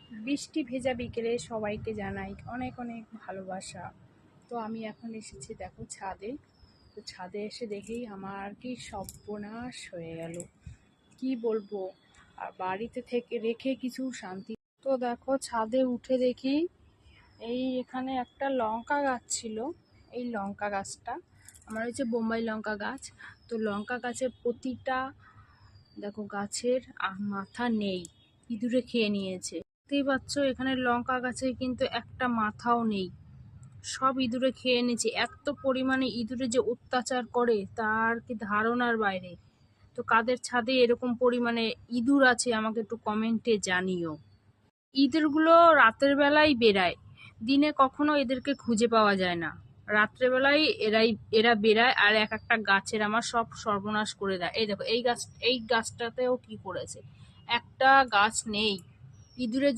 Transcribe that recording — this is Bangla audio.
বৃষ্টি ভেজা বিকেলে সবাইকে জানাই অনেক অনেক ভালোবাসা। তো আমি এখন এসেছি দেখো ছাদে। তো ছাদে এসে দেখি আমার কি সর্বনাশ হয়ে গেল, কি বলবো। আর বাড়িতে থেকে রেখে কিছু শান্তি। তো দেখো ছাদে উঠে দেখি এই এখানে একটা লঙ্কা গাছ ছিল। এই লঙ্কা গাছটা আমার হচ্ছে বোম্বাই লঙ্কা গাছ। তো লঙ্কা গাছের প্রতিটা দেখো গাছের মাথা নেই, ইঁদুরে খেয়ে নিয়েছে। দেখতেই পাচ্ছ এখানে লঙ্কা গাছে কিন্তু একটা মাথাও নেই, সব ইঁদুরে খেয়ে নিয়েছে। এত পরিমাণে ইঁদুরে যে অত্যাচার করে তার কি ধারণার বাইরে। তো কাদের ছাদে এরকম পরিমাণে ইঁদুর আছে আমাকে একটু কমেন্টে জানিও। ইঁদুরগুলো রাতের বেলায় বেড়ায়, দিনে কখনো এদেরকে খুঁজে পাওয়া যায় না। রাত্রেবেলায় এরা বেড়ায় আর এক একটা গাছের আমার সব সর্বনাশ করে দেয়। এই দেখো এই গাছটাতেও কি করেছে, একটা গাছ নেই ইঁদুরে।